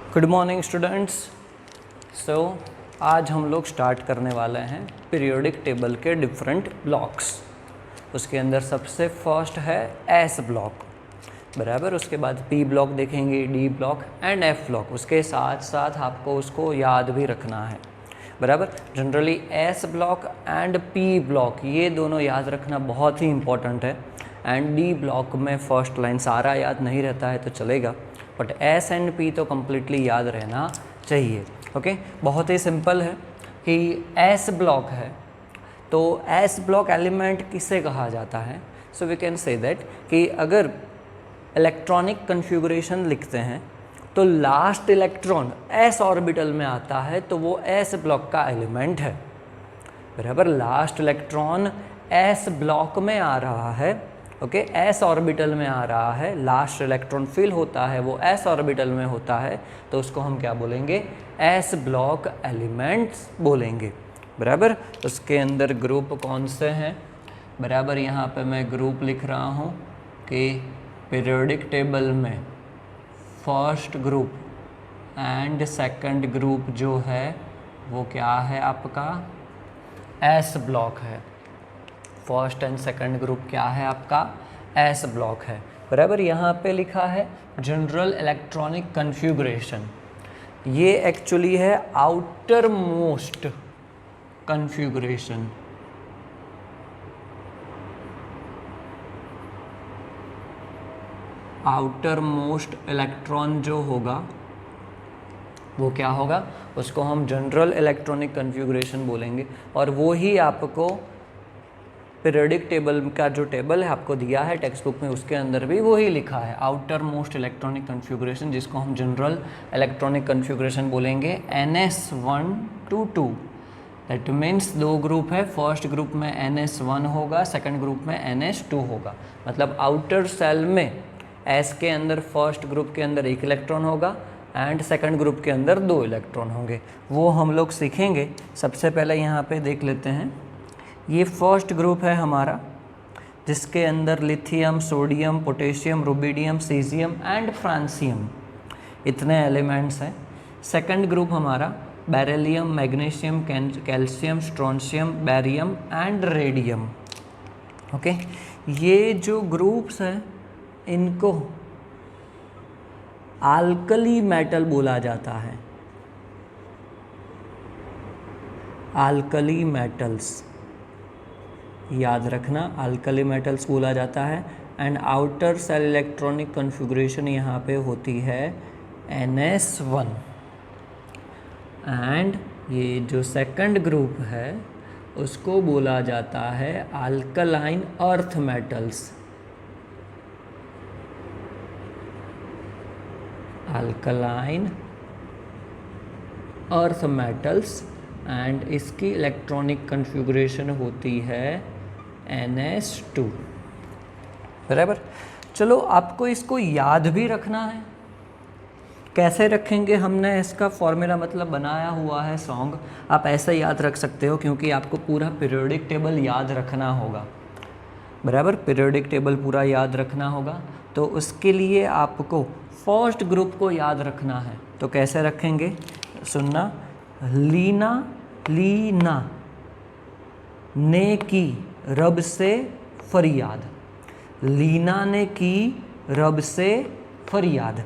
Good morning students. आज हम लोग स्टार्ट करने वाले हैं पीरियोडिक टेबल के डिफरेंट ब्लॉक्स। उसके अंदर सबसे फर्स्ट है एस ब्लॉक, बराबर। उसके बाद पी ब्लॉक देखेंगे, D block and F block. उसके साथ साथ आपको उसको याद भी रखना है, बराबर। Generally S block and p block ये दोनों याद रखना बहुत ही इम्पॉर्टेंट है। एंड डी ब्लॉक में फर्स्ट लाइन सारा याद नहीं रहता है तो चलेगा, बट एस एंड पी तो कम्प्लीटली याद रहना चाहिए। ओके, बहुत ही सिंपल है कि एस ब्लॉक है तो एस ब्लॉक एलिमेंट किसे कहा जाता है। So we can say that कि अगर इलेक्ट्रॉनिक कन्फिगुरेशन लिखते हैं तो लास्ट इलेक्ट्रॉन एस ऑर्बिटल में आता है तो वो एस ब्लॉक का एलिमेंट है, बराबर। लास्ट इलेक्ट्रॉन एस ब्लॉक में आ रहा है, ओके, एस ऑर्बिटल में आ रहा है, लास्ट इलेक्ट्रॉन फिल होता है वो एस ऑर्बिटल में होता है, तो उसको हम क्या बोलेंगे, एस ब्लॉक एलिमेंट्स बोलेंगे, बराबर। उसके अंदर ग्रुप कौन से हैं, बराबर। यहाँ पे मैं ग्रुप लिख रहा हूँ कि पीरियोडिक टेबल में first group and second group जो है वो क्या है आपका, एस ब्लॉक है। फर्स्ट एंड सेकंड ग्रुप क्या है आपका, एस ब्लॉक है, बराबर। यहाँ पे लिखा है जनरल इलेक्ट्रॉनिक कन्फिगुरेशन, ये एक्चुअली है outer most configuration. Outer most electron जो होगा वो क्या होगा, उसको हम जनरल इलेक्ट्रॉनिक कन्फिगुरेशन बोलेंगे। और वो ही आपको पीरियोडिक टेबल का जो टेबल है आपको दिया है टेक्स्ट बुक में, उसके अंदर भी वही लिखा है, आउटर मोस्ट इलेक्ट्रॉनिक कन्फिगुरेशन, जिसको हम जनरल इलेक्ट्रॉनिक कन्फिगुरेशन बोलेंगे। NS1 to 2, दैट मीन्स दो ग्रुप है, फर्स्ट ग्रुप में NS1 होगा, सेकंड ग्रुप में NS2 होगा। मतलब आउटर सेल में S के अंदर फर्स्ट ग्रुप के अंदर एक इलेक्ट्रॉन होगा एंड सेकंड ग्रुप के अंदर दो इलेक्ट्रॉन होंगे, वो हम लोग सीखेंगे। सबसे पहले यहाँ पे देख लेते हैं, ये फर्स्ट ग्रुप है हमारा जिसके अंदर lithium, sodium, potassium, rubidium, caesium and francium इतने एलिमेंट्स हैं। सेकंड ग्रुप हमारा beryllium, magnesium, calcium, strontium, barium and radium. Okay, ये जो ग्रुप्स हैं इनको आल्कली मेटल बोला जाता है, आल्कली मेटल्स याद रखना, आल्कली मेटल्स बोला जाता है। And outer shell electronic configuration यहाँ पे होती है NS1। एंड ये जो सेकंड ग्रुप है उसको बोला जाता है alkaline earth metals, alkaline earth metals. And इसकी इलेक्ट्रॉनिक कन्फिगुरेशन होती है NS2, बराबर। चलो आपको इसको याद भी रखना है, कैसे रखेंगे, हमने इसका फॉर्मूला मतलब बनाया हुआ है सॉन्ग, आप ऐसे याद रख सकते हो क्योंकि आपको पूरा पीरियोडिक टेबल याद रखना होगा, बराबर। पीरियोडिक टेबल पूरा याद रखना होगा तो उसके लिए आपको फर्स्ट ग्रुप को याद रखना है। तो कैसे रखेंगे, सुनना। लीना लीना ने की रब से फरियाद, लीना ने की रब से फरियाद।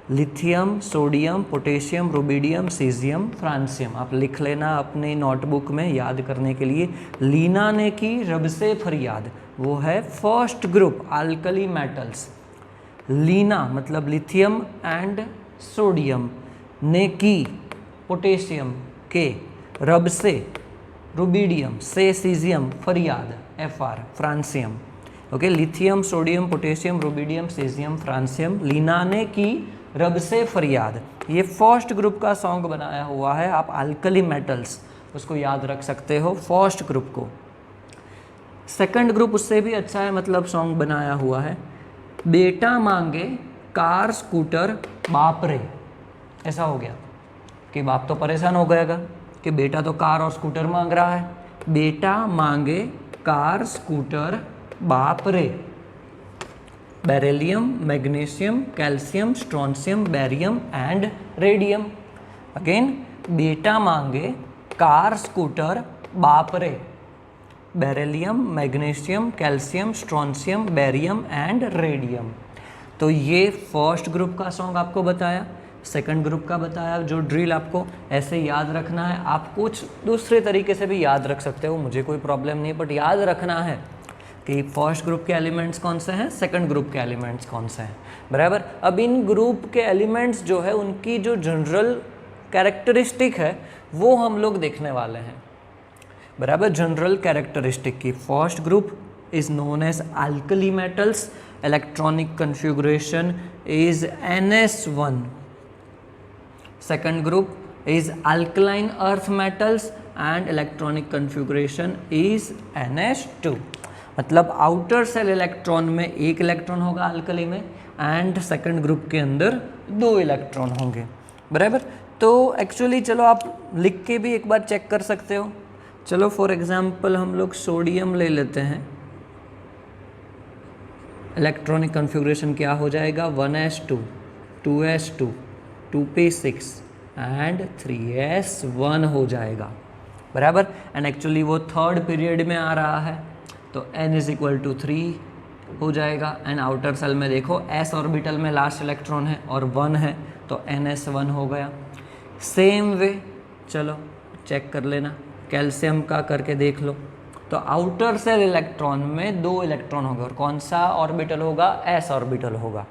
Lithium, sodium, potassium, rubidium, caesium, francium आप लिख लेना अपनी नोटबुक में याद करने के लिए। लीना ने की रब से फरियाद वो है first group alkali metals. Leena मतलब लिथियम एंड सोडियम, ने की पोटेशियम के, रब से रुबिडियम से, सीजियम, फरियाद FR, francium. Okay, lithium, sodium, potassium, rubidium, caesium, francium, Leena ने की रब से फरियाद। ये फर्स्ट ग्रुप का सॉन्ग बनाया हुआ है, आप अल्कली मेटल्स उसको याद रख सकते हो फर्स्ट ग्रुप को। सेकंड ग्रुप उससे भी अच्छा है, मतलब सॉन्ग बनाया हुआ है, बेटा मांगे कार स्कूटर बाप रे। ऐसा हो गया कि बाप तो परेशान हो गएगा कि बेटा तो कार और स्कूटर मांग रहा है, बेटा मांगे कार स्कूटर बाप रे। Beryllium, magnesium, calcium, strontium, barium and radium. Again बेटा मांगे कार, स्कूटर, बाप रे, beryllium, magnesium, calcium, strontium, barium and radium. तो ये फर्स्ट ग्रुप का सॉन्ग आपको बताया, सेकंड ग्रुप का बताया। जो ड्रिल आपको ऐसे याद रखना है, आप कुछ दूसरे तरीके से भी याद रख सकते हो, मुझे कोई प्रॉब्लम नहीं है, बट याद रखना है कि फर्स्ट ग्रुप के एलिमेंट्स कौन से हैं, सेकंड ग्रुप के एलिमेंट्स कौन से हैं, बराबर। अब इन ग्रुप के एलिमेंट्स जो है उनकी जो जनरल कैरेक्टरिस्टिक है वो हम लोग देखने वाले हैं, बराबर। जनरल कैरेक्टरिस्टिक की first group is known as alkali metals, electronic configuration is NS1। Second group is alkaline earth metals and electronic configuration is NH2। मतलब आउटर सेल इलेक्ट्रॉन में एक इलेक्ट्रॉन होगा अल्कली में, एंड सेकंड ग्रुप के अंदर 2 electron होंगे, बराबर। तो एक्चुअली चलो आप लिख के भी एक बार चेक कर सकते हो। चलो फॉर एग्जांपल हम लोग सोडियम ले लेते हैं, इलेक्ट्रॉनिक कन्फिगरेशन क्या हो जाएगा, 1s2, 2s2, 2p6 and 3s1 हो जाएगा, बराबर। एंड एक्चुअली वो थर्ड पीरियड में आ रहा है, तो n = 3 हो जाएगा। एंड आउटर सेल में देखो s ऑर्बिटल में लास्ट इलेक्ट्रॉन है और 1 है, तो NS1 हो गया। सेम वे चलो चेक कर लेना, कैल्शियम का करके देख लो। तो आउटर सेल इलेक्ट्रॉन में 2 इलेक्ट्रॉन होगा, और कौन सा ऑर्बिटल होगा, s ऑर्बिटल होगा,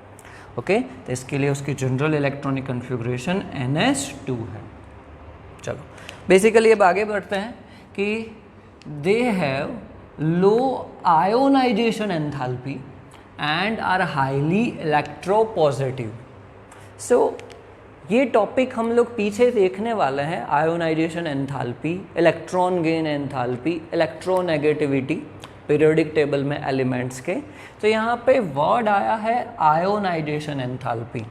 ओके। तो इसके लिए उसकी जनरल इलेक्ट्रॉनिक कन्फिगरेशन NS2 है। चलो बेसिकली अब आगे बढ़ते हैं कि they have low ionisation enthalpy and are highly electropositive. So ये टॉपिक हम लोग पीछे देखने वाले हैं, ionisation enthalpy, electron gain enthalpy, electronegativity, periodic table में एलिमेंट्स के। तो यहाँ पे वर्ड आया है आयोनाइजेशन एंथैल्पी,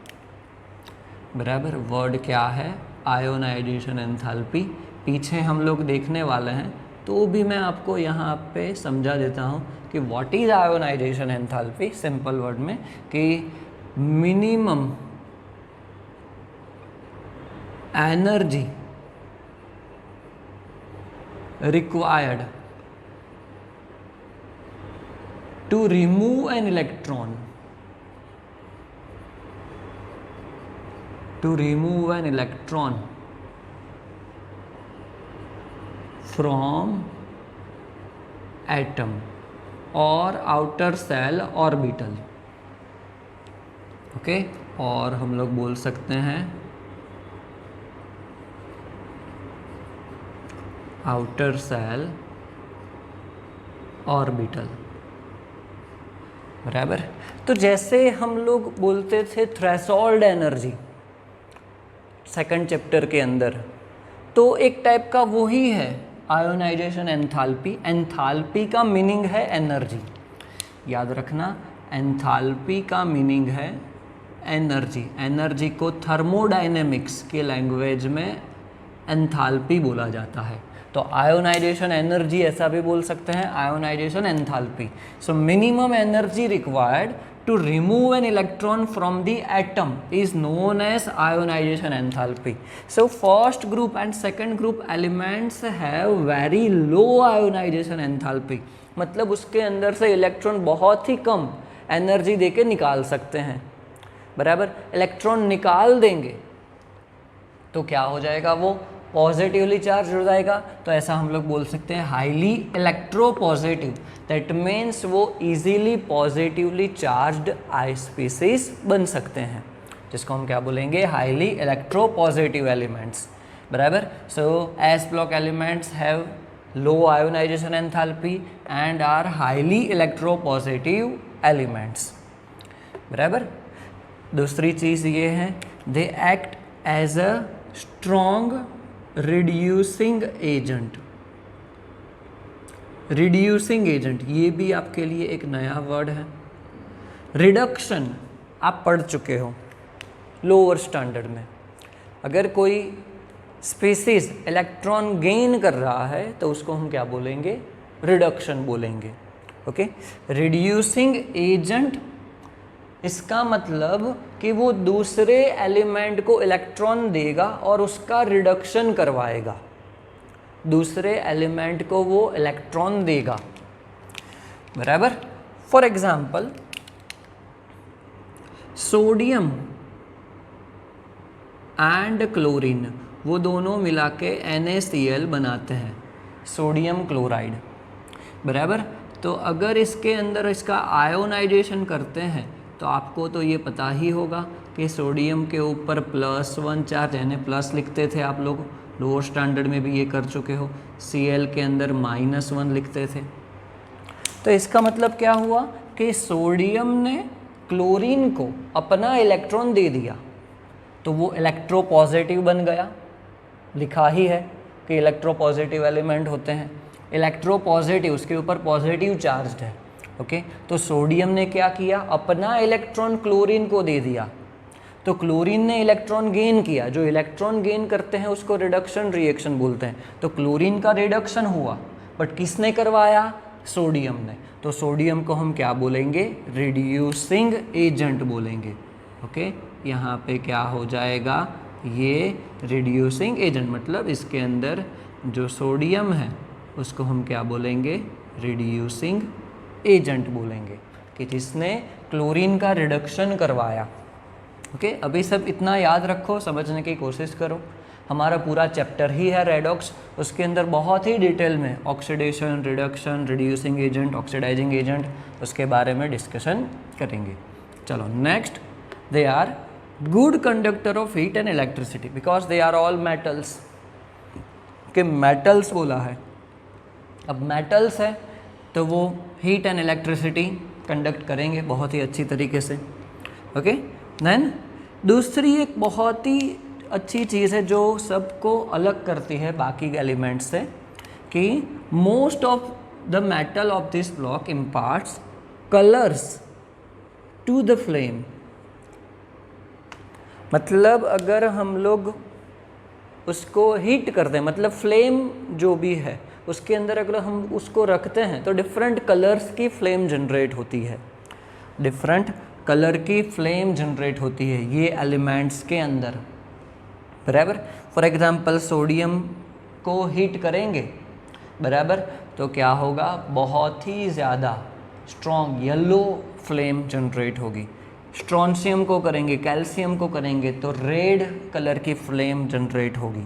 बराबर। वर्ड क्या है, आयोनाइजेशन एंथैल्पी, पीछे हम लोग देखने वाले हैं, तो भी मैं आपको यहाँ पे समझा देता हूँ कि what is ionisation enthalpy. Simple word में कि minimum energy required to remove an electron, from atom or outer cell orbital, okay. और हम लोग बोल सकते हैं आउटर सेल ऑर्बिटल, बराबर। तो जैसे हम लोग बोलते थे थ्रेशोल्ड एनर्जी सेकंड चैप्टर के अंदर, तो एक टाइप का वही है आयोनाइजेशन एंथैल्पी। एंथैल्पी का मीनिंग है एनर्जी, याद रखना, एंथैल्पी का मीनिंग है एनर्जी। एनर्जी को थर्मोडायनेमिक्स के लैंग्वेज में एंथैल्पी बोला जाता है। तो आयोनाइजेशन एनर्जी ऐसा भी बोल सकते हैं, ionisation enthalpy. So minimum energy required to remove an electron from the atom is known as ionization enthalpy. So first group and second group elements have very low ionisation enthalpy, मतलब उसके अंदर से electron बहुत ही कम energy देके निकाल सकते हैं, बराबर। इलेक्ट्रॉन निकाल देंगे तो क्या हो जाएगा, वो पॉजिटिवली चार्ज हो जाएगा। तो ऐसा हम लोग बोल सकते हैं हाईली इलेक्ट्रोपॉजिटिव, दैट मीन्स वो इजीली पॉजिटिवली चार्ज्ड आई स्पीसीज बन सकते हैं, जिसको हम क्या बोलेंगे, हाईली इलेक्ट्रोपॉजिटिव एलिमेंट्स, बराबर। So S block elements have low ionisation enthalpy and are highly electropositive elements, बराबर। दूसरी चीज़ ये है, they act as a strong reducing agent. Reducing agent ये भी आपके लिए एक नया वर्ड है। रिडक्शन आप पढ़ चुके हो लोअर स्टैंडर्ड में। अगर कोई स्पीसीज इलेक्ट्रॉन गेन कर रहा है तो उसको हम क्या बोलेंगे, रिडक्शन बोलेंगे, ओके। रिड्यूसिंग एजेंट इसका मतलब कि वो दूसरे एलिमेंट को इलेक्ट्रॉन देगा और उसका रिडक्शन करवाएगा, दूसरे एलिमेंट को वो इलेक्ट्रॉन देगा, बराबर। For example sodium and chlorine, वो दोनों मिला के NaCl बनाते हैं, सोडियम क्लोराइड, बराबर। तो अगर इसके अंदर इसका आयोनाइजेशन करते हैं तो आपको तो ये पता ही होगा कि सोडियम के ऊपर +1 चार्ज, यानी प्लस लिखते थे आप लोग, लोअर स्टैंडर्ड में भी ये कर चुके हो। Cl के अंदर -1 लिखते थे। तो इसका मतलब क्या हुआ कि सोडियम ने क्लोरीन को अपना इलेक्ट्रॉन दे दिया, तो वो इलेक्ट्रोपॉजिटिव बन गया, लिखा ही है कि इलेक्ट्रोपॉजिटिव एलिमेंट होते हैं। इलेक्ट्रोपॉजिटिव, उसके ऊपर पॉजिटिव चार्ज है, ओके। तो सोडियम ने क्या किया, अपना इलेक्ट्रॉन क्लोरीन को दे दिया, तो क्लोरीन ने इलेक्ट्रॉन गेन किया। जो इलेक्ट्रॉन गेन करते हैं उसको रिडक्शन रिएक्शन बोलते हैं। तो क्लोरीन का रिडक्शन हुआ, बट किसने करवाया, सोडियम ने। तो सोडियम को हम क्या बोलेंगे, रिड्यूसिंग एजेंट बोलेंगे, ओके। यहाँ पे क्या हो जाएगा, ये रिड्यूसिंग एजेंट, मतलब इसके अंदर जो सोडियम है उसको हम क्या बोलेंगे, रिड्यूसिंग एजेंट बोलेंगे, कि जिसने क्लोरीन का रिडक्शन करवाया, ओके। अभी सब इतना याद रखो, समझने की कोशिश करो। हमारा पूरा चैप्टर ही है रेडॉक्स, उसके अंदर बहुत ही डिटेल में oxidation, reduction, reducing agent, oxidizing agent, उसके बारे में डिस्कशन करेंगे। चलो next, they are good conductor of heat and electricity because they are all metals, के मेटल्स बोला है। अब मेटल्स है तो वो हीट एंड इलेक्ट्रिसिटी कंडक्ट करेंगे बहुत ही अच्छी तरीके से, ओके। देन दूसरी एक बहुत ही अच्छी चीज़ है जो सबको अलग करती है बाकी एलिमेंट्स से, कि most of the metal of this block imparts colours to the flame. मतलब अगर हम लोग उसको हीट करते हैं, मतलब फ्लेम जो भी है उसके अंदर अगर हम उसको रखते हैं तो डिफरेंट कलर्स की फ्लेम जनरेट होती है, डिफरेंट कलर की फ्लेम जनरेट होती है ये एलिमेंट्स के अंदर, बराबर। फॉर एग्जांपल सोडियम को हीट करेंगे, बराबर, तो क्या होगा, बहुत ही ज़्यादा स्ट्रॉन्ग येलो फ्लेम जनरेट होगी। स्ट्रोंशियम को करेंगे, कैल्शियम को करेंगे तो रेड कलर की फ्लेम जनरेट होगी,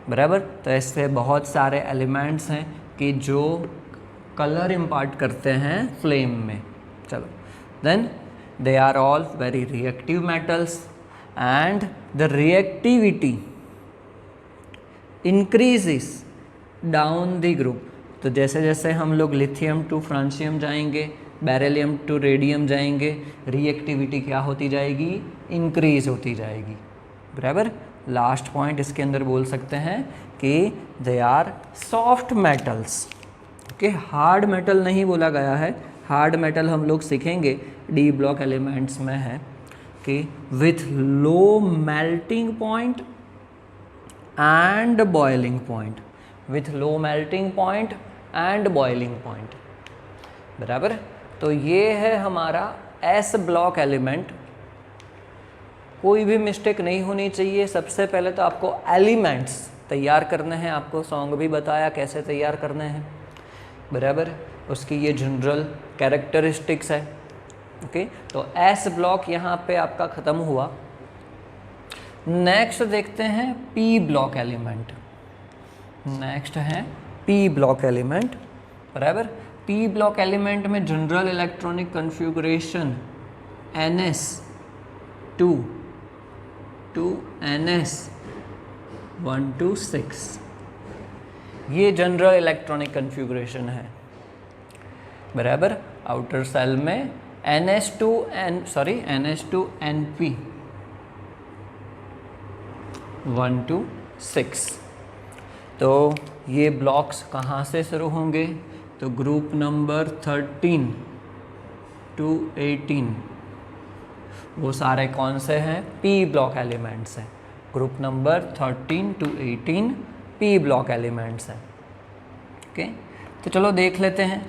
बराबर। तो ऐसे बहुत सारे एलिमेंट्स हैं कि जो कलर इम्पार्ट करते हैं फ्लेम में। चलो then they are all very reactive metals and the reactivity increases down the group. तो जैसे जैसे हम लोग लिथियम टू फ्रांसियम जाएंगे, बेरिलियम टू रेडियम जाएंगे, रिएक्टिविटी क्या होती जाएगी, इंक्रीज होती जाएगी, बराबर। लास्ट पॉइंट इसके अंदर बोल सकते हैं कि they are soft metals, okay. Hard metal नहीं बोला गया है, हार्ड मेटल हम लोग सीखेंगे, डी ब्लॉक एलिमेंट्स में है कि with low melting point and boiling point, with low melting point and boiling point, बराबर। तो ये है हमारा एस ब्लॉक एलिमेंट। कोई भी मिस्टेक नहीं होनी चाहिए। सबसे पहले तो आपको एलिमेंट्स तैयार करने हैं, आपको सॉन्ग भी बताया कैसे तैयार करने हैं, बराबर। उसकी ये जनरल कैरेक्टरिस्टिक्स है, ओके। तो एस ब्लॉक यहाँ पे आपका ख़त्म हुआ। नेक्स्ट देखते हैं पी ब्लॉक एलिमेंट। नेक्स्ट है पी ब्लॉक एलिमेंट, बराबर। पी ब्लॉक एलिमेंट में general electronic configuration NS2 to NS1 to 6, ये जनरल इलेक्ट्रॉनिक कन्फिगरेशन है, बराबर। आउटर सेल में NS2NP 1 to 6। तो ये ब्लॉक्स कहाँ से शुरू होंगे, तो ग्रुप नंबर 13 to 18, वो सारे कौन से हैं, पी ब्लॉक एलिमेंट्स हैं। Group number 13 to 18 P block elements हैं, ओके। तो चलो देख लेते हैं।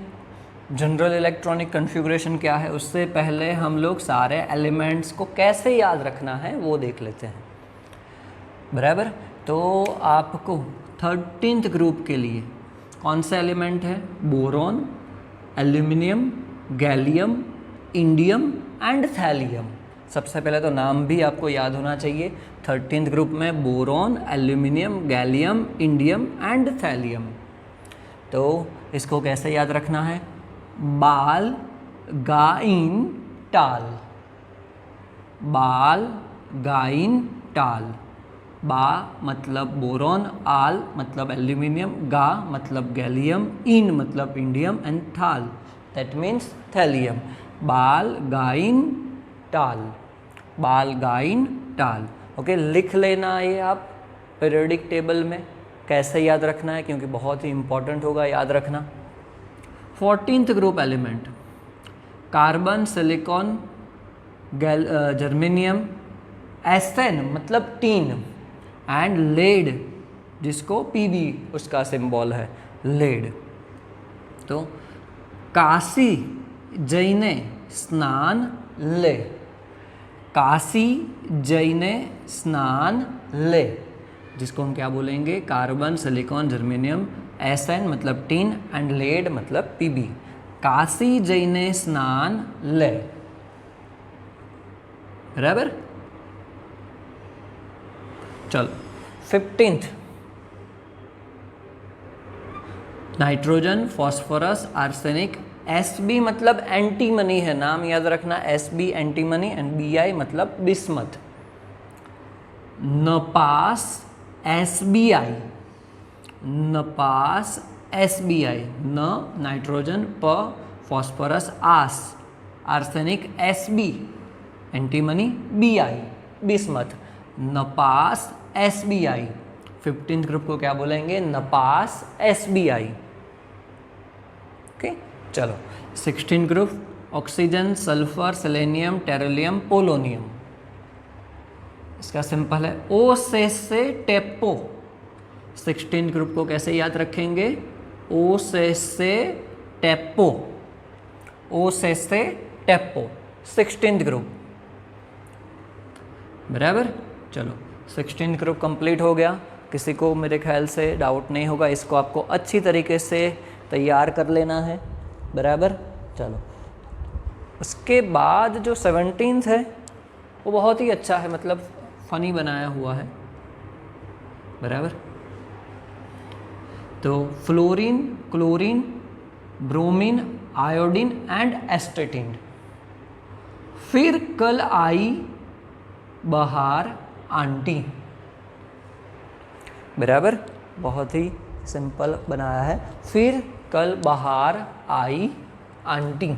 जनरल इलेक्ट्रॉनिक कन्फिग्रेशन क्या है, उससे पहले हम लोग सारे एलिमेंट्स को कैसे याद रखना है वो देख लेते हैं। बराबर, तो आपको 13th ग्रुप के लिए कौन सा एलिमेंट है, boron, aluminium, gallium, indium and thallium. सबसे पहले तो नाम भी आपको याद होना चाहिए। 13th ग्रुप में boron, aluminium, gallium, indium and thallium. तो इसको कैसे याद रखना है, बाल गाइन टाल, बाल गाइन टाल। बा मतलब बोरॉन, आल मतलब एल्यूमिनियम, गा मतलब गैलियम, इन मतलब इंडियम एंड थाल दैट मीन्स थैलियम। बाल गाइन टाल, बाल गाइन टाल। ओके, लिख लेना ये आप पीरियोडिक टेबल में कैसे याद रखना है, क्योंकि बहुत ही इंपॉर्टेंट होगा याद रखना। 14th group element, carbon, silicon, germanium, एस्टेन मतलब टीन एंड लेड, जिसको पीबी उसका सिंबल है, लेड। तो काशी जैने स्नान ले, काशी जैने स्नान ले, जिसको हम क्या बोलेंगे, कार्बन, सिलिकॉन, जर्मेनियम, एसएन मतलब टीन एंड लेड मतलब पीबी। काशी जैने स्नान ले, बराबर। चलो 15th, nitrogen, phosphorus, arsenic. SB मतलब एंटीमनी है, नाम याद रखना, एसबी एंटीमनी एंड बीआई मतलब बिस्मथ। नपास एसबीआई, नपास एसबीआई, न नाइट्रोजन, प फॉस्फोरस, आस arsenic, SB antimony, BI bismuth, नपास एसबीआई। 15th ग्रुप को क्या बोलेंगे, नपास एसबीआई। ओके, चलो 16th group, oxygen, sulphur, selenium, tellurium, polonium. इसका सिंपल है ओ से टेपो। 16th ग्रुप को कैसे याद रखेंगे, ओ से टेपो, ओ से टेपो 16th ग्रुप, बराबर। चलो 16th ग्रुप कंप्लीट हो गया। किसी को मेरे ख्याल से डाउट नहीं होगा, इसको आपको अच्छी तरीके से तैयार कर लेना है, बराबर। चलो उसके बाद जो 17th है वो बहुत ही अच्छा है, मतलब फनी बनाया हुआ है, बराबर। तो fluorine, chlorine, bromine, iodine and एस्टेटिन। फिर कल आई बहार आंटी, बराबर, बहुत ही सिंपल बनाया है। फिर कल बहार आई आंटी,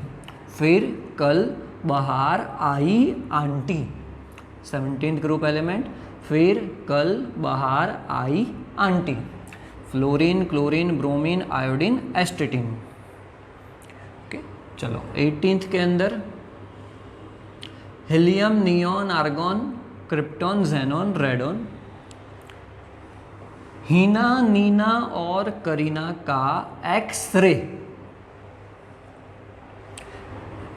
फिर कल बहार आई आंटी। 17th ग्रुप एलिमेंट, फिर कल बहार आई aunty. Fluorine, chlorine, bromine, iodine, astatine. Okay, चलो 18th के अंदर helium, neon, argon, krypton, xenon, radon. Heena, Neena और करीना का एक्सरे,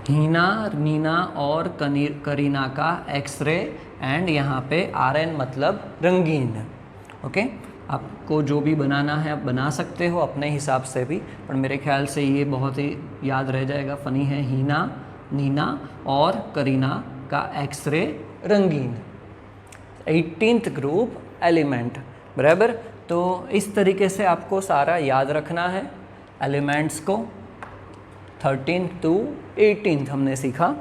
हीना, नीना और करीना का एक्सरे एंड यहाँ पे आरएन मतलब रंगीन। ओके, आपको जो भी बनाना है आप बना सकते हो अपने हिसाब से भी, पर मेरे ख्याल से ये बहुत ही याद रह जाएगा, फनी है। हीना, नीना और करीना का एक्सरे रंगीन। 18th ग्रुप एलिमेंट, बराबर। तो इस तरीके से आपको सारा याद रखना है एलिमेंट्स को। 13th to 18th हमने सीखा।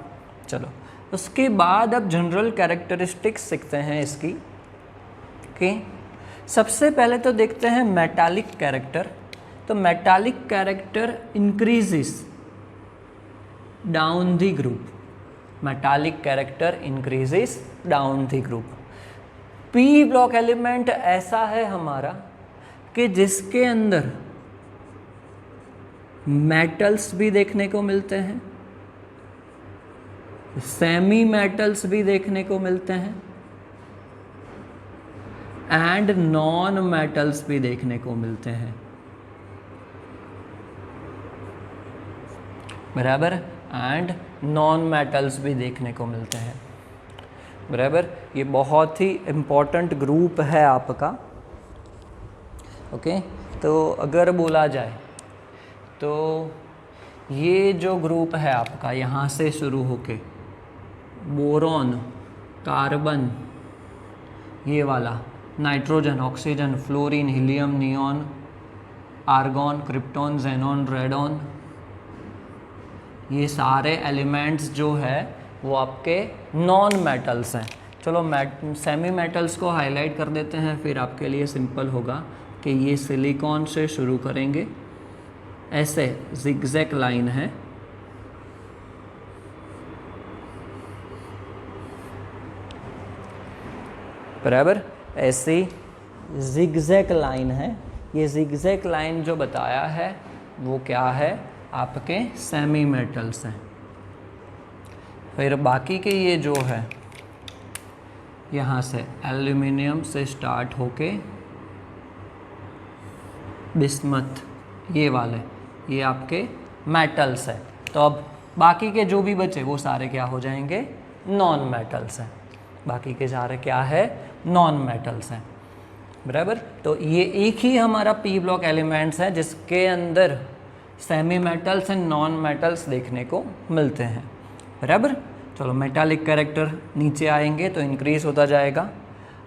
चलो उसके बाद अब जनरल कैरेक्टरिस्टिक्स सीखते हैं इसकी। ओके, सबसे पहले तो देखते हैं मेटालिक कैरेक्टर। तो metallic character increases down the group, metallic character increases down the group. P block element ऐसा है हमारा कि जिसके अंदर मेटल्स भी देखने को मिलते हैं, सेमी मेटल्स भी देखने को मिलते हैं एंड नॉन मेटल्स भी देखने को मिलते हैं। बराबर, एंड नॉन मेटल्स भी देखने को मिलते हैं, बराबर। ये बहुत ही इम्पॉर्टेंट ग्रुप है आपका, ओके। तो अगर बोला जाए तो ये जो ग्रुप है आपका यहाँ से शुरू होके बोरॉन, कार्बन, ये वाला nitrogen, oxygen, fluorine, helium, neon, argon, krypton, xenon, radon, ये सारे एलिमेंट्स जो है वो आपके नॉन मेटल्स हैं। चलो सेमी मेटल्स को हाईलाइट कर देते हैं, फिर आपके लिए सिंपल होगा कि ये सिलिकॉन से शुरू करेंगे, ऐसे जिगजैग लाइन है, बराबर, ऐसी जिगजैग लाइन है। ये जिगजैग लाइन जो बताया है वो क्या है, आपके सेमी मेटल्स हैं। फिर बाकी के ये जो है यहाँ से एल्यूमिनियम से स्टार्ट होके बिस्मथ, ये वाले, ये आपके मेटल्स है। तो अब बाकी के जो भी बचे वो सारे क्या हो जाएंगे, नॉन मेटल्स हैं। बाकी के सारे क्या है, नॉन मेटल्स हैं, बराबर। तो ये एक ही हमारा पी ब्लॉक एलिमेंट्स है जिसके अंदर semi metals and non metals देखने को मिलते हैं, बराबर। चलो मेटालिक कैरेक्टर नीचे आएंगे तो इंक्रीज होता जाएगा।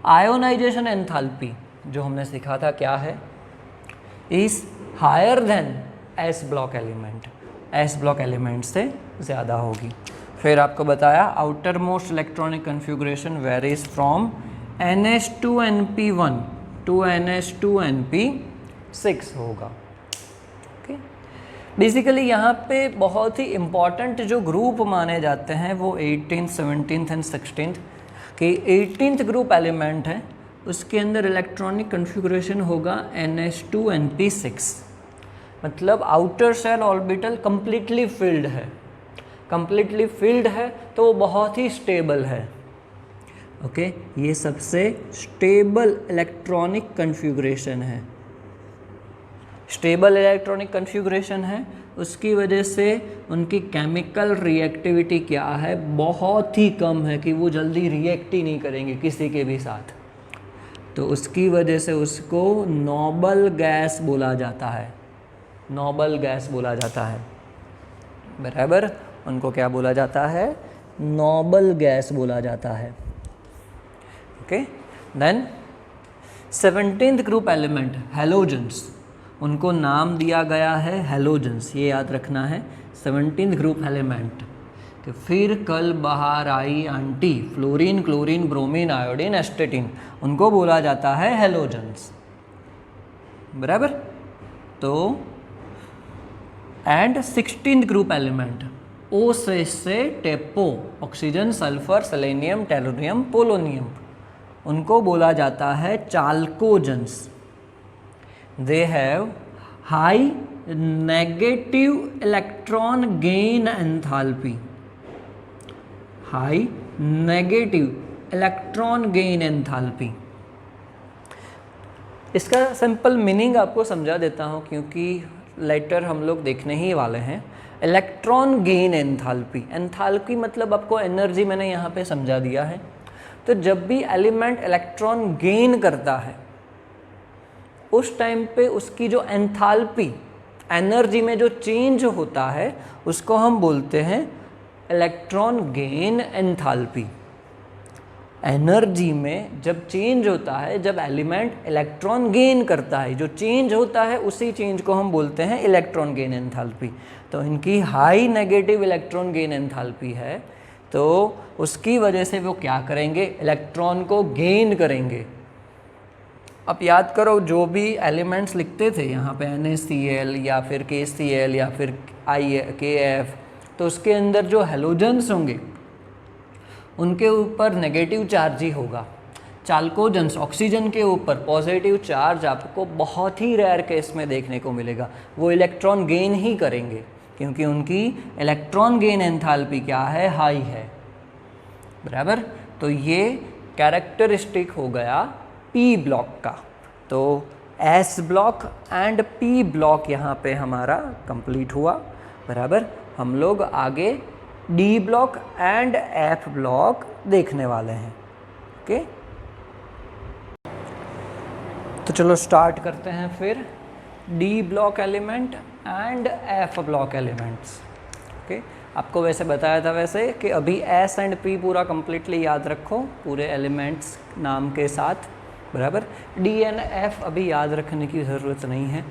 आयोनाइजेशन एंथैल्पी जो हमने सीखा था क्या है, is higher than s block element, s block element से ज़्यादा होगी। फिर आपको बताया outer most electronic configuration varies from NH2NP1 to NH2NP6 होगा, ओके। बेसिकली यहाँ पे बहुत ही इम्पॉर्टेंट जो ग्रुप माने जाते हैं वो 18th, 17th एंड 16th के 18th ग्रुप एलिमेंट है, उसके अंदर इलेक्ट्रॉनिक कन्फिगुरेशन होगा NH2NP6, मतलब outer shell orbital completely filled है, कम्प्लीटली फिल्ड है तो वो बहुत ही स्टेबल है, ओके। ये सबसे स्टेबल इलेक्ट्रॉनिक कन्फिगुरेशन है, स्टेबल इलेक्ट्रॉनिक कन्फिगुरेशन है, उसकी वजह से उनकी केमिकल रिएक्टिविटी क्या है, बहुत ही कम है कि वो जल्दी रिएक्ट ही नहीं करेंगे किसी के भी साथ। तो उसकी वजह से उसको नोबल गैस बोला जाता है, नोबल गैस बोला जाता है, बराबर। उनको क्या बोला जाता है, नोबल गैस बोला जाता है, okay. Then 17th group element halogens, उनको नाम दिया गया है हैलोजेंस, ये याद रखना है 17th ग्रुप एलिमेंट। तो फिर कल बाहर आई aunty, fluorine, chlorine, bromine, iodine, astatine, उनको बोला जाता है हैलोजेंस, बराबर। तो एंड 16th ग्रुप एलिमेंट ओ से टेपो, oxygen, sulphur, selenium, tellurium, polonium, उनको बोला जाता है chalcogens. They have high negative electron gain enthalpy, high negative electron gain enthalpy. इसका सिंपल मीनिंग आपको समझा देता हूँ क्योंकि लेटर हम लोग देखने ही वाले हैं। इलेक्ट्रॉन गेन एंथैल्पी, एंथैल्पी मतलब आपको एनर्जी मैंने यहाँ पे समझा दिया है। तो जब भी एलिमेंट इलेक्ट्रॉन गेन करता है उस टाइम पे उसकी जो एंथैल्पी, एनर्जी में जो चेंज होता है उसको हम बोलते हैं इलेक्ट्रॉन गेन एंथैल्पी। एनर्जी में जब चेंज होता है, जब एलिमेंट इलेक्ट्रॉन गेन करता है, जो चेंज होता है उसी चेंज को हम बोलते हैं इलेक्ट्रॉन गेन एंथैल्पी। तो इनकी high negative electron gain enthalpy है, तो उसकी वजह से वो क्या करेंगे, इलेक्ट्रॉन को गेन करेंगे। अब याद करो जो भी एलिमेंट्स लिखते थे यहाँ पे NaCl या फिर KCl या फिर KF, तो उसके अंदर जो हैलोजेंस होंगे उनके ऊपर नेगेटिव चार्ज ही होगा। चाल्कोजेंस, ऑक्सीजन के ऊपर पॉजिटिव चार्ज आपको बहुत ही रेयर केस में देखने को मिलेगा, वो इलेक्ट्रॉन गेन ही करेंगे क्योंकि उनकी इलेक्ट्रॉन गेन एंथैल्पी क्या है, हाई है, बराबर। तो ये कैरेक्टरिस्टिक हो गया पी ब्लॉक का। तो S block and p block यहाँ पे हमारा कंप्लीट हुआ, बराबर। हम लोग आगे D block and F block देखने वाले हैं। ओके, तो चलो स्टार्ट करते हैं फिर D block element and F block elements. Okay, आपको वैसे बताया था वैसे कि अभी एस एंड पी पूरा कंप्लीटली याद रखो पूरे एलिमेंट्स नाम के साथ, बराबर। डी एंड एफ अभी याद रखने की ज़रूरत नहीं है,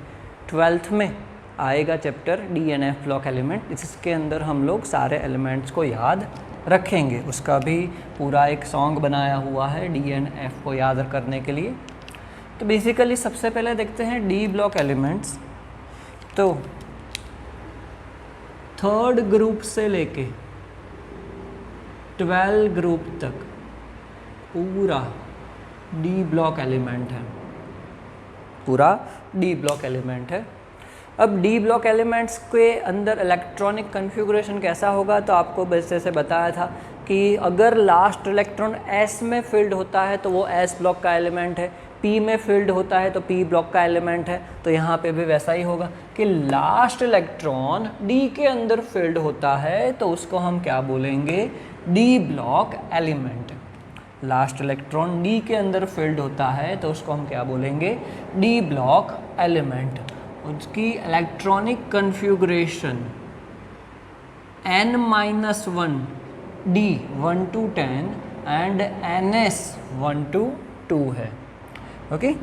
12th में आएगा chapter d n f block element, इसके अंदर हम लोग सारे एलिमेंट्स को याद रखेंगे। उसका भी पूरा एक सॉन्ग बनाया हुआ है डी एन एफ को याद करने के लिए। तो बेसिकली सबसे पहले देखते हैं डी ब्लॉक एलिमेंट्स। तो थर्ड ग्रुप से लेके 12 ग्रुप तक पूरा डी ब्लॉक एलिमेंट है, पूरा डी ब्लॉक एलिमेंट है। अब डी ब्लॉक एलिमेंट्स के अंदर इलेक्ट्रॉनिक कन्फिगुरेशन कैसा होगा, तो आपको वैसे से बताया था कि अगर लास्ट इलेक्ट्रॉन एस में फिल्ड होता है तो वो एस ब्लॉक का एलिमेंट है, पी में फिल्ड होता है तो पी ब्लॉक का एलिमेंट है। तो यहाँ पे भी वैसा ही होगा कि लास्ट इलेक्ट्रॉन डी के अंदर फिल्ड होता है तो उसको हम क्या बोलेंगे, D block element. Last electron D के अंदर फिल्ड होता है तो उसको हम क्या बोलेंगे, डी ब्लॉक एलिमेंट। उसकी electronic configuration n-1 d 1 to 10 and ns 1 to 2 है। ओके,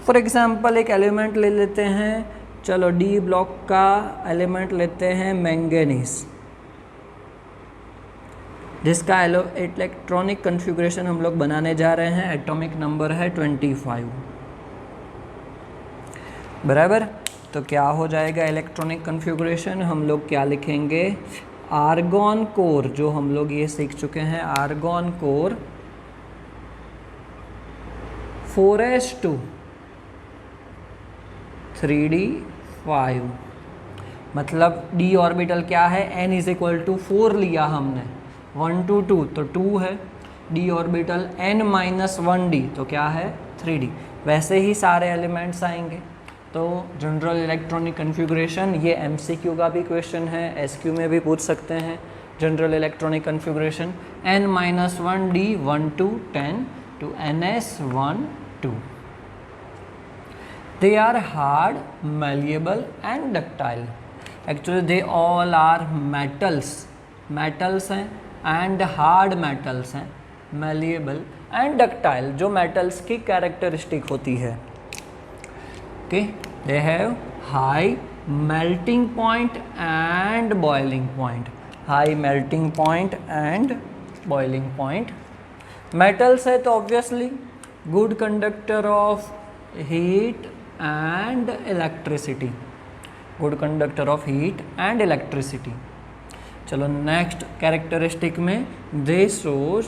फॉर एग्जांपल एक एलिमेंट ले लेते हैं, चलो डी ब्लॉक का एलिमेंट लेते हैं मैंगनीज, जिसका इलेक्ट्रॉनिक कन्फिगुरेशन हम लोग बनाने जा रहे हैं, एटॉमिक नंबर है 25, बराबर। तो क्या हो जाएगा इलेक्ट्रॉनिक कन्फिगुरेशन, हम लोग क्या लिखेंगे, आर्गॉन कोर, जो हम लोग ये सीख चुके हैं, आर्गॉन कोर 4s2 3d5, मतलब d ऑर्बिटल क्या है, n इज इक्वल टू 4 लिया हमने, 1 to 2 तो 2 है, d ऑर्बिटल n-1d तो क्या है 3d। वैसे ही सारे एलिमेंट्स आएंगे। तो जनरल इलेक्ट्रॉनिक कन्फिगुरेशन, ये MCQ का भी क्वेश्चन है, SQ में भी पूछ सकते हैं। General electronic configuration n-1d 1 to 10 to ns 1 2। They are hard, malleable and ductile. Actually they all are metals, metals हैं and hard metals हैं, malleable and ductile, जो metals की characteristic होती है। Okay, they have high melting point and boiling point, high melting point and boiling point। metals है तो obviously good conductor of heat and electricity, good conductor of heat and electricity। चलो next characteristic में, they shows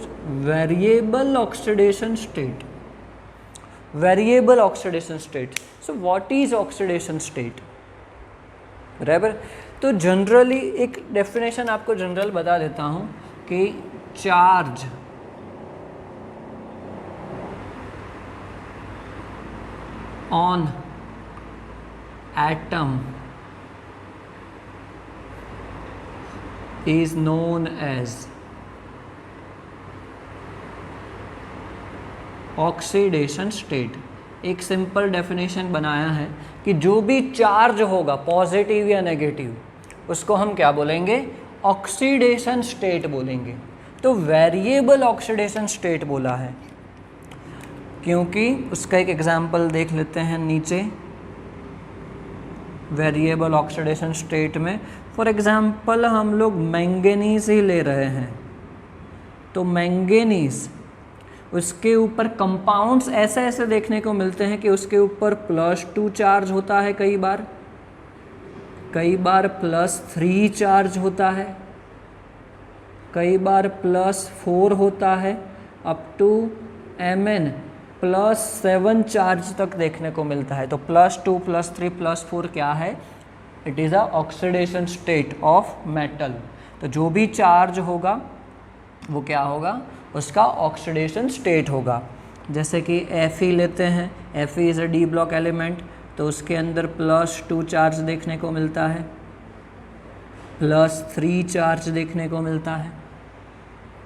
variable oxidation state, variable oxidation state। so what is oxidation state, बराबर। तो generally एक definition आपको general बता देता हूँ कि charge on atom is known as oxidation state. एक सिंपल डेफिनेशन बनाया है कि जो भी चार्ज होगा पॉजिटिव या नेगेटिव, उसको हम क्या बोलेंगे, ऑक्सीडेशन स्टेट बोलेंगे। तो वेरिएबल ऑक्सीडेशन स्टेट बोला है क्योंकि उसका एक एग्जांपल देख लेते हैं नीचे। वेरिएबल ऑक्सीडेशन स्टेट में फॉर एग्जांपल हम लोग मैंगनीज ही ले रहे हैं, तो मैंगनीज उसके ऊपर कंपाउंड्स ऐसे ऐसे देखने को मिलते हैं कि उसके ऊपर +2 चार्ज होता है, कई बार +3 चार्ज होता है, कई बार +4 होता है, अप टू Mn +7 चार्ज तक देखने को मिलता है। तो +2 +3 +4 क्या है, it is a oxidation state of metal. तो जो भी चार्ज होगा वो क्या होगा, उसका ऑक्सीडेशन स्टेट होगा। जैसे कि Fe लेते हैं, Fe is a D block element, तो उसके अंदर +2 चार्ज देखने को मिलता है। +3 चार्ज देखने को मिलता है,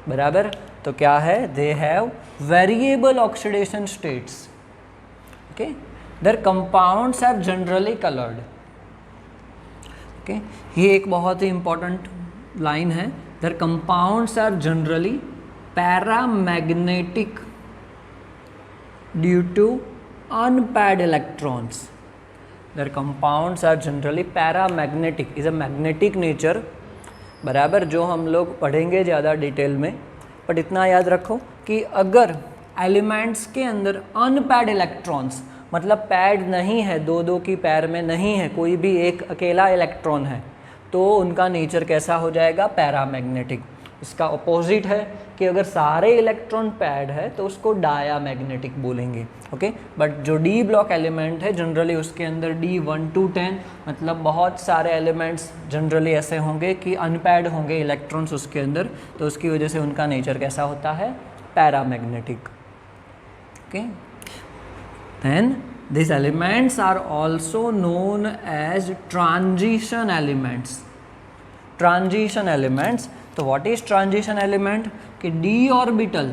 बराबर। तो क्या है, they have variable oxidation states, okay. Their compounds are generally coloured, okay. ये एक बहुत ही इंपॉर्टेंट लाइन है। Their compounds are generally paramagnetic due to unpaired electrons. Their compounds are generally paramagnetic, is a magnetic nature, बराबर, जो हम लोग पढ़ेंगे ज़्यादा डिटेल में। बट इतना याद रखो कि अगर एलिमेंट्स के अंदर अनपैड इलेक्ट्रॉन्स, मतलब पैड नहीं है, दो दो की पैर में नहीं है, कोई भी एक अकेला इलेक्ट्रॉन है, तो उनका नेचर कैसा हो जाएगा, पैरामैग्नेटिक। इसका अपोजिट है कि अगर सारे इलेक्ट्रॉन पैड है तो उसको डायामैग्नेटिक बोलेंगे, ओके। बट जो डी ब्लॉक एलिमेंट है जनरली उसके अंदर D1 to 10, मतलब बहुत सारे एलिमेंट्स जनरली ऐसे होंगे कि अनपैड होंगे इलेक्ट्रॉन्स उसके अंदर, तो उसकी वजह से उनका नेचर कैसा होता है, paramagnetic, okay. Then these elements are also known as transition elements. Transition elements, तो what is transition element? कि d orbital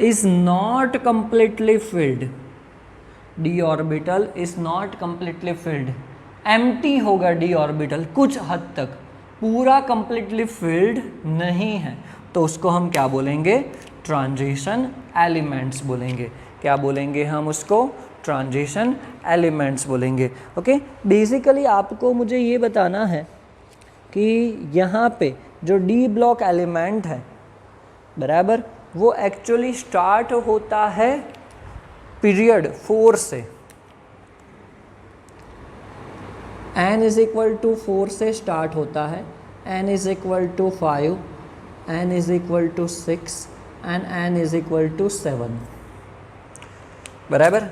is not completely filled. d orbital is not completely filled. empty होगा d orbital कुछ हद तक, पूरा completely filled नहीं है, तो उसको हम क्या बोलेंगे, ट्रांजिशन एलिमेंट्स बोलेंगे। क्या बोलेंगे हम उसको, ट्रांजिशन एलिमेंट्स बोलेंगे, ओके। बेसिकली आपको मुझे ये बताना है कि यहाँ पे जो डी ब्लॉक एलिमेंट है, बराबर, वो एक्चुअली स्टार्ट होता है पीरियड 4 से, n इज इक्वल टू 4 से स्टार्ट होता है, n is equal to 5, n is equal to 6 and n is equal to 7, बराबर।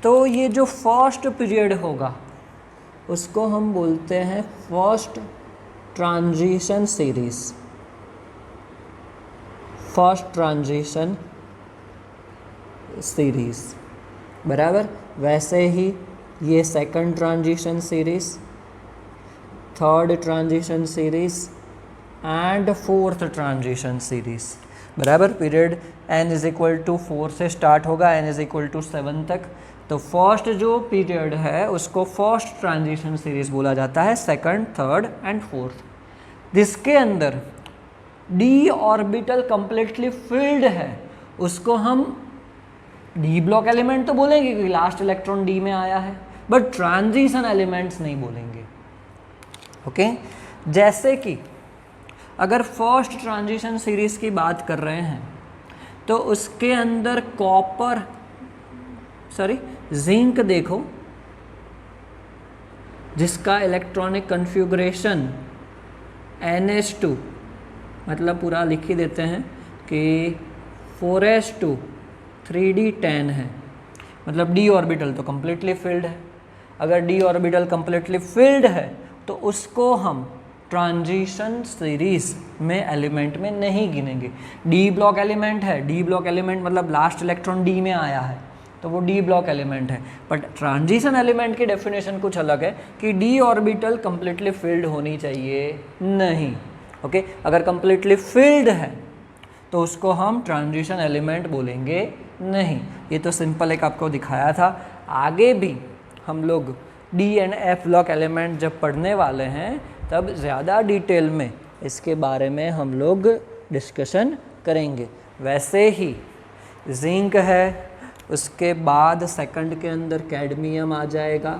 तो ये जो फर्स्ट पीरियड होगा उसको हम बोलते हैं first transition series, first transition series, बराबर। वैसे ही ये second transition series, third transition series and fourth transition series, बराबर। Period n is equal to 4 से स्टार्ट होगा, n इज इक्वल टू 7 तक। तो फर्स्ट जो पीरियड है उसको फर्स्ट ट्रांजिशन सीरीज बोला जाता है, सेकंड, थर्ड एंड फोर्थ, जिसके अंदर d ऑर्बिटल कंप्लीटली फिल्ड है, उसको हम d ब्लॉक एलिमेंट तो बोलेंगे क्योंकि लास्ट इलेक्ट्रॉन d में आया है, बट ट्रांजिशन एलिमेंट्स नहीं बोलेंगे, ओके। जैसे कि अगर फर्स्ट ट्रांजिशन सीरीज की बात कर रहे हैं तो उसके अंदर जिंक देखो, जिसका इलेक्ट्रॉनिक कन्फिग्रेशन NH2, मतलब पूरा लिख ही देते हैं कि 4s2 3d10 है, मतलब d ऑर्बिटल तो कम्प्लीटली फिल्ड है। अगर d ऑर्बिटल कम्प्लीटली फिल्ड है तो उसको हम ट्रांजिशन सीरीज में एलिमेंट में नहीं गिनेंगे। डी ब्लॉक एलिमेंट है, डी ब्लॉक एलिमेंट मतलब लास्ट इलेक्ट्रॉन डी में आया है तो वो डी ब्लॉक एलिमेंट है। बट ट्रांजिशन एलिमेंट की डेफिनेशन कुछ अलग है कि डी ऑर्बिटल कंप्लीटली फिल्ड होनी चाहिए नहीं, ओके। अगर कंप्लीटली फिल्ड है तो उसको हम ट्रांजिशन एलिमेंट बोलेंगे नहीं। ये तो सिंपल एक आपको दिखाया था। आगे भी हम लोग D and F block element जब पढ़ने वाले हैं तब ज़्यादा डिटेल में इसके बारे में हम लोग डिस्कशन करेंगे। वैसे ही जिंक है, उसके बाद सेकंड के अंदर कैडमियम आ जाएगा,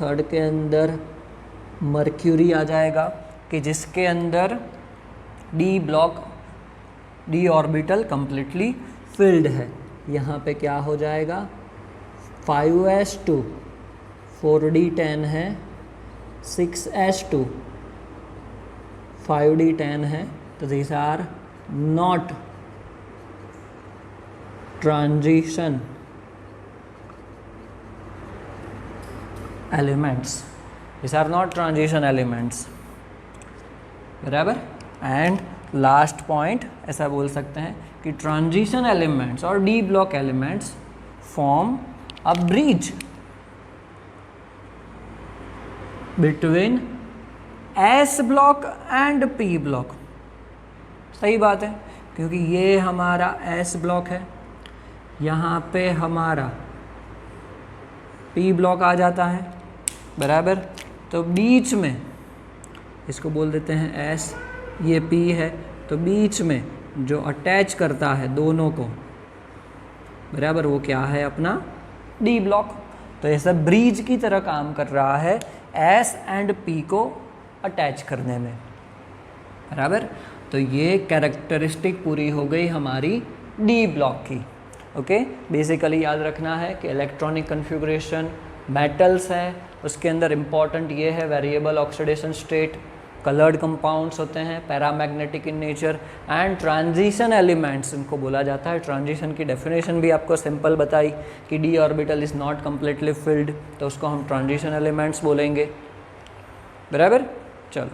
थर्ड के अंदर मर्क्यूरी आ जाएगा, कि जिसके अंदर D block, D orbital completely filled है। यहाँ पे क्या हो जाएगा, 5s2 4d10 है, 6s2 5d10 है, तो these are not transition elements, these are not transition elements, बराबर। एंड लास्ट पॉइंट ऐसा बोल सकते हैं कि ट्रांजिशन एलिमेंट्स और d block elements form a bridge between s block and p block. सही बात है, क्योंकि ये हमारा एस ब्लॉक है, यहाँ पे हमारा पी ब्लॉक आ जाता है, बराबर। तो बीच में इसको बोल देते हैं एस, ये पी है, तो बीच में जो अटैच करता है दोनों को, बराबर, वो क्या है अपना डी ब्लॉक। तो ऐसा ब्रिज की तरह काम कर रहा है एस एंड पी को अटैच करने में, बराबर। तो ये कैरेक्टरिस्टिक पूरी हो गई हमारी डी ब्लॉक की। ओके, बेसिकली याद रखना है कि इलेक्ट्रॉनिक कन्फिगरेशन मेटल्स है, उसके अंदर इम्पॉर्टेंट ये है variable oxidation state, coloured compounds होते हैं, paramagnetic in nature, and transition elements इनको बोला जाता है। ट्रांजिशन की डेफिनेशन भी आपको सिंपल बताई कि D orbital is not completely field, तो उसको हम ट्रांजिशन एलिमेंट्स बोलेंगे, बराबर। चलो,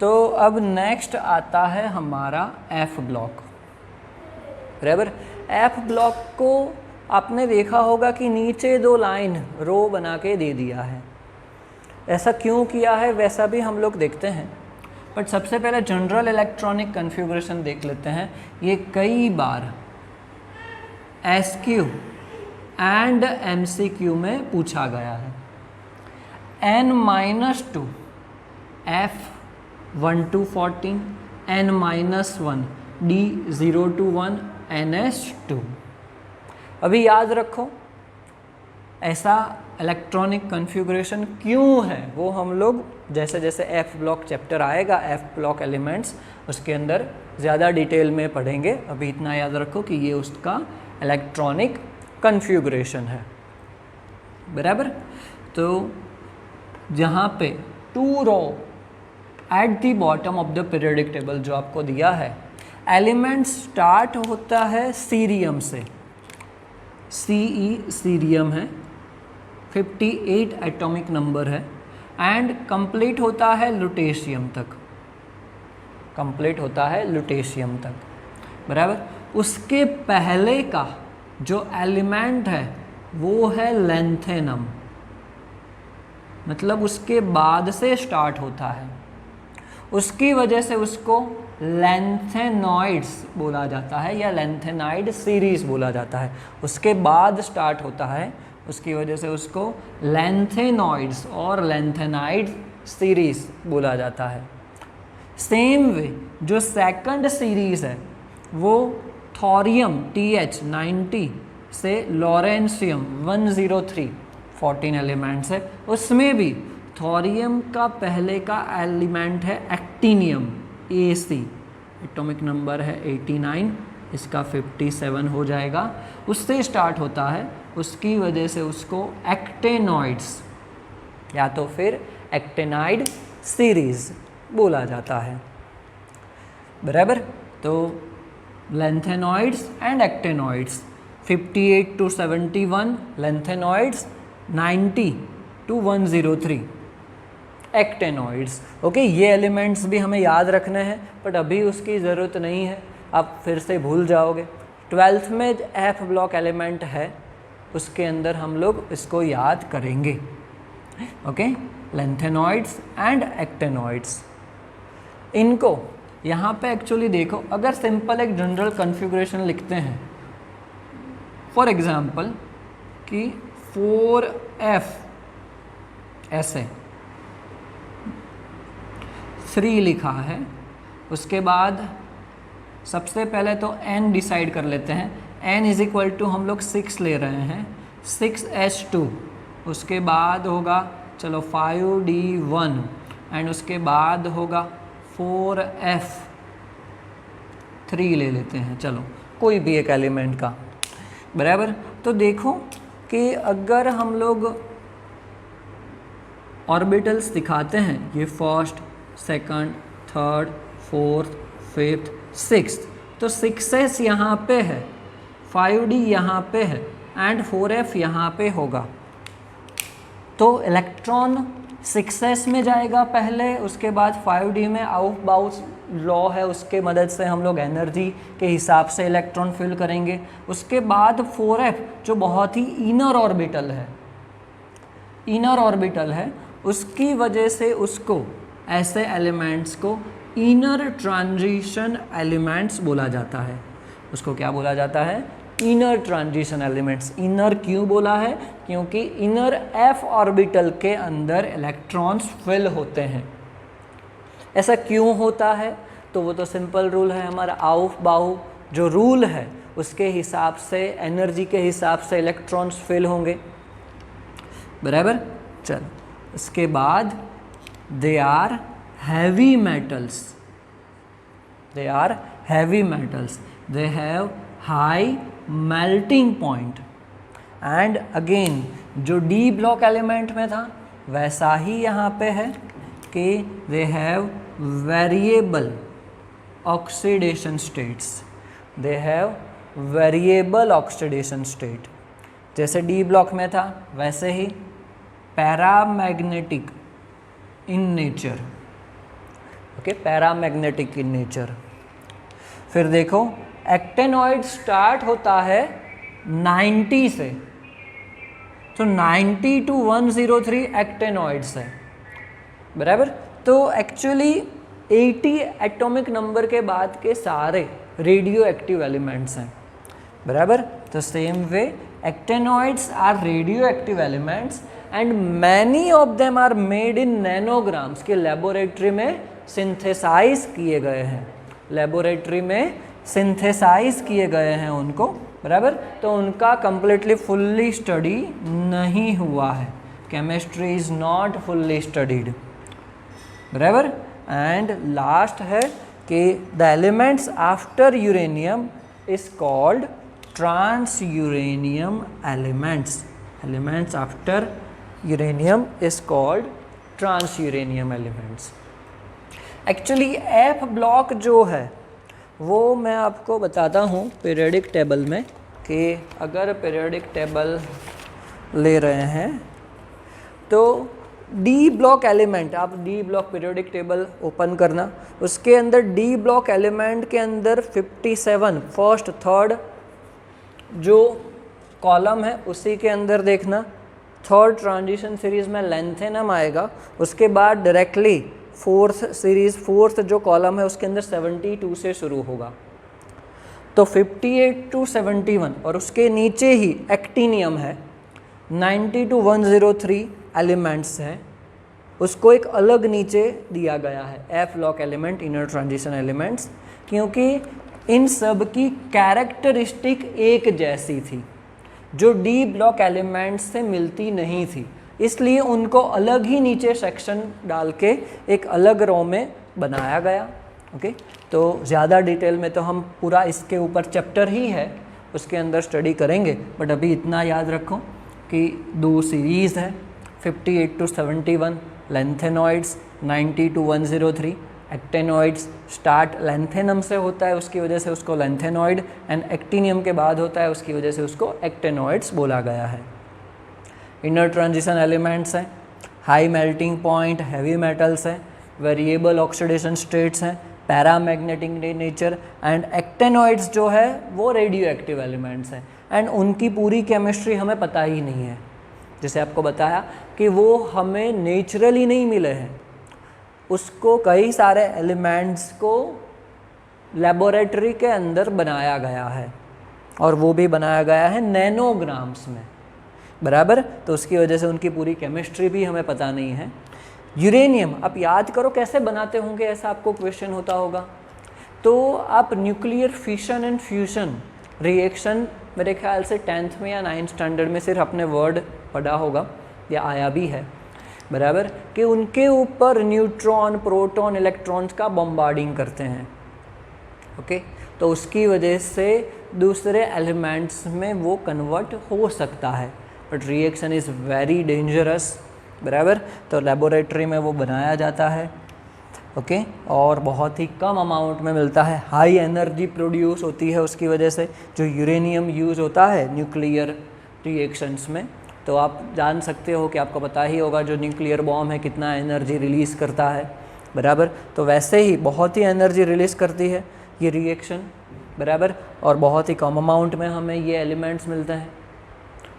तो अब नेक्स्ट आता है हमारा एफ ब्लॉक, बराबर। एफ ब्लॉक को आपने देखा होगा कि नीचे 2 लाइन रो बना के दे दिया है। ऐसा क्यों किया है वैसा भी हम लोग देखते हैं, बट सबसे पहले जनरल इलेक्ट्रॉनिक कन्फिगरेशन देख लेते हैं। ये कई बार एसक्यू एंड एमसीक्यू में पूछा गया है। n-2 F1 to 14, n-1 D0 to 1 NS2। अभी याद रखो ऐसा इलेक्ट्रॉनिक कन्फिगरेशन क्यों है, वो हम लोग जैसे जैसे एफ ब्लॉक चैप्टर आएगा, एफ ब्लॉक एलिमेंट्स, उसके अंदर ज़्यादा डिटेल में पढ़ेंगे। अभी इतना याद रखो कि ये उसका इलेक्ट्रॉनिक कन्फिगरेशन है, बराबर। तो जहाँ पे 2 row at the bottom of the periodic table जो आपको दिया है, एलिमेंट स्टार्ट होता है सीरियम से, CE सीरियम है, 58 एटॉमिक नंबर है, एंड कंप्लीट होता है लुटेशियम तक, कंप्लीट होता है लुटेशियम तक, बराबर। उसके पहले का जो एलिमेंट है वो है लेंथेनम, मतलब उसके बाद से स्टार्ट होता है, उसकी वजह से उसको लेंथेनॉइड्स बोला जाता है या लेंथेनाइड सीरीज बोला जाता है। उसके बाद स्टार्ट होता है, उसकी वजह से उसको लेंथेनॉइड्स और लेंथेनाइड सीरीज बोला जाता है। सेम वे जो सेकंड सीरीज है वो थोरियम TH90 से लॉरेंशियम 103 14 एलिमेंट्स है, उसमें भी थोरियम का पहले का एलिमेंट है एक्टिनियम AC, एटॉमिक नंबर है 89, इसका 57 हो जाएगा, उससे स्टार्ट होता है, उसकी वजह से उसको एक्टेनॉइड्स या तो फिर एक्टेनाइड सीरीज बोला जाता है, बराबर। तो lanthanoids and actinoids 58 to 71 lanthanoids, 90 to 103 actinoids. Okay, ये एलिमेंट्स भी हमें याद रखने हैं, बट अभी उसकी ज़रूरत नहीं है, आप फिर से भूल जाओगे। 12th में एफ ब्लॉक एलिमेंट है, उसके अंदर हम लोग इसको याद करेंगे। ओके, लेंथेनॉइड्स एंड एक्टेनॉइड्स, इनको यहाँ पे एक्चुअली देखो, अगर सिंपल एक जनरल कन्फिगरेशन लिखते हैं, फॉर एग्जांपल कि 4F ऐसे 3 लिखा है, उसके बाद सबसे पहले तो n डिसाइड कर लेते हैं, n इज इक्वल टू हम लोग 6 ले रहे हैं, 6s2, उसके बाद होगा चलो 5d1 एंड उसके बाद होगा 4f3 ले लेते हैं, चलो कोई भी एक एलिमेंट का, बराबर। तो देखो कि अगर हम लोग ऑर्बिटल्स दिखाते हैं, ये first, second, third, fourth, fifth, sixth, तो 6s यहाँ पे है, 5d यहाँ पे है एंड 4f यहाँ पे होगा। तो इलेक्ट्रॉन 6s में जाएगा पहले, उसके बाद 5d में आउटबाउंस लॉ है, उसके मदद से हम लोग एनर्जी के हिसाब से इलेक्ट्रॉन फिल करेंगे। उसके बाद 4f जो बहुत ही इनर ऑर्बिटल है, उसकी वजह से उसको ऐसे एलिमेंट्स को इनर ट्रांजिशन एलिमेंट्स बोला जाता है। उसको क्या बोला जाता है? Inner transition elements. इनर क्यों बोला है? क्योंकि इनर f ऑर्बिटल के अंदर इलेक्ट्रॉन्स फिल होते हैं। ऐसा क्यों होता है? तो वो तो सिंपल रूल है हमारा, आउफ बाउ जो रूल है उसके हिसाब से, एनर्जी के हिसाब से इलेक्ट्रॉन्स फिल होंगे, बराबर। चल, इसके बाद they are heavy metals, they are heavy metals, they have high melting point. And again जो डी ब्लॉक एलिमेंट में था वैसा ही यहाँ पे है कि they have variable oxidation states, they have variable oxidation state. जैसे डी ब्लॉक में था वैसे ही paramagnetic in nature, okay, paramagnetic in nature. फिर देखो एक्टेनॉइड स्टार्ट होता है 90 से, तो 90 to 103 एक्टेनॉइड्स है, बराबर। तो एक्चुअली 80 एटॉमिक नंबर के बाद के सारे रेडियो एक्टिव एलिमेंट्स हैं, बराबर। तो same way actinoids are radioactive elements and many of them are made in nanograms, के लेबोरेटरी में सिंथेसाइज किए गए हैं, लेबोरेटरी में सिंथेसाइज किए गए हैं उनको, बराबर। तो उनका कंप्लीटली फुल्ली स्टडी नहीं हुआ है, chemistry is not fully studied, बराबर। एंड लास्ट है कि the elements after uranium is called transuranium elements, elements after uranium is called transuranium elements. Actually f block जो है वो मैं आपको बताता हूँ पीरियोडिक टेबल में, कि अगर पीरियोडिक टेबल ले रहे हैं तो डी ब्लॉक एलिमेंट, आप D block periodic table open करना, उसके अंदर डी ब्लॉक एलिमेंट के अंदर 57 फर्स्ट थर्ड जो कॉलम है उसी के अंदर देखना, थर्ड ट्रांजिशन सीरीज में लेंथेनम आएगा, उसके बाद डायरेक्टली फोर्थ सीरीज, फोर्थ जो कॉलम है उसके अंदर 72 से शुरू होगा, तो 58 to 71, और उसके नीचे ही एक्टिनियम है, 90 to 103 एलिमेंट्स हैं, उसको एक अलग नीचे दिया गया है F block element, inner transition elements, क्योंकि इन सब की कैरेक्टरिस्टिक एक जैसी थी, जो डी ब्लॉक एलिमेंट्स से मिलती नहीं थी, इसलिए उनको अलग ही नीचे सेक्शन डाल के एक अलग रो में बनाया गया, ओके। तो ज़्यादा डिटेल में तो हम पूरा इसके ऊपर चैप्टर ही है उसके अंदर स्टडी करेंगे, बट अभी इतना याद रखो कि दो सीरीज़ है, 58 to 71 lanthanoids, 90 to 103 actinoids. Start lanthanum से होता है उसकी वजह से उसको लेंथेनॉइड, एंड एक्टिनियम के बाद होता है उसकी वजह से उसको एक्टेनॉइड्स बोला गया है। इनर ट्रांजिशन एलिमेंट्स हैं, high melting point, heavy metals हैं, वेरिएबल ऑक्सीडेशन स्टेट्स हैं, पैरामैग्नेटिक नेचर, एंड एक्टेनॉइड्स जो है वो रेडियो एक्टिव एलिमेंट्स हैं, एंड उनकी पूरी केमिस्ट्री हमें पता ही नहीं है। जैसे आपको बताया कि वो हमें नेचुरली नहीं मिले हैं, उसको कई सारे एलिमेंट्स को लेबोरेटरी के अंदर बनाया गया है, और वो भी बनाया गया है नैनोग्राम्स में, बराबर। तो उसकी वजह से उनकी पूरी केमिस्ट्री भी हमें पता नहीं है। यूरेनियम आप याद करो कैसे बनाते होंगे, ऐसा आपको क्वेश्चन होता होगा, तो आप nuclear fission and fusion reaction मेरे ख्याल से 10th में या 9th स्टैंडर्ड में सिर्फ अपने वर्ड पढ़ा होगा या आया भी है, बराबर, कि उनके ऊपर न्यूट्रॉन, प्रोटॉन, इलेक्ट्रॉन्स का बम्बार्डिंग करते हैं, ओके। तो उसकी वजह से दूसरे एलिमेंट्स में वो कन्वर्ट हो सकता है, but reaction is very dangerous, बराबर। तो लेबोरेटरी में वो बनाया जाता है, ओके, और बहुत ही कम अमाउंट में मिलता है, हाई एनर्जी प्रोड्यूस होती है उसकी वजह से। जो यूरेनियम यूज़ होता है न्यूक्लियर रिएक्शंस में, तो आप जान सकते हो कि आपको पता ही होगा जो न्यूक्लियर बॉम्ब है कितना एनर्जी रिलीज़ करता है, बराबर। तो वैसे ही बहुत ही एनर्जी रिलीज़ करती है ये रिएक्शन, बराबर, और बहुत ही कम अमाउंट में हमें ये एलिमेंट्स मिलते हैं,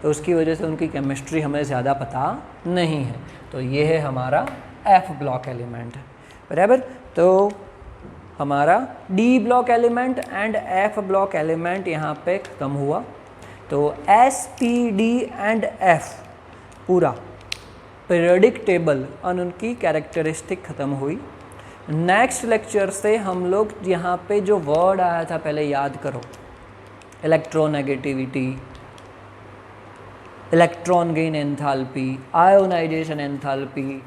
तो उसकी वजह से उनकी केमिस्ट्री हमें ज़्यादा पता नहीं है। तो ये है हमारा एफ ब्लॉक एलिमेंट। बराबर। तो हमारा D block element and F block element यहाँ पे ख़त्म हुआ। तो S P D and F पूरा पीरियोडिक टेबल और उनकी कैरेक्टरिस्टिक ख़त्म हुई। नेक्स्ट लेक्चर से हम लोग यहाँ पे जो वर्ड आया था पहले याद करो, electronegativity, electron gain enthalpy, ionisation enthalpy,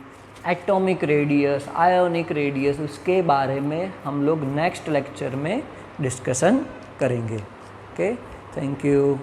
atomic radius, ionic radius, उसके बारे में हम लोग नेक्स्ट लेक्चर में डिस्कशन करेंगे। Okay, thank you.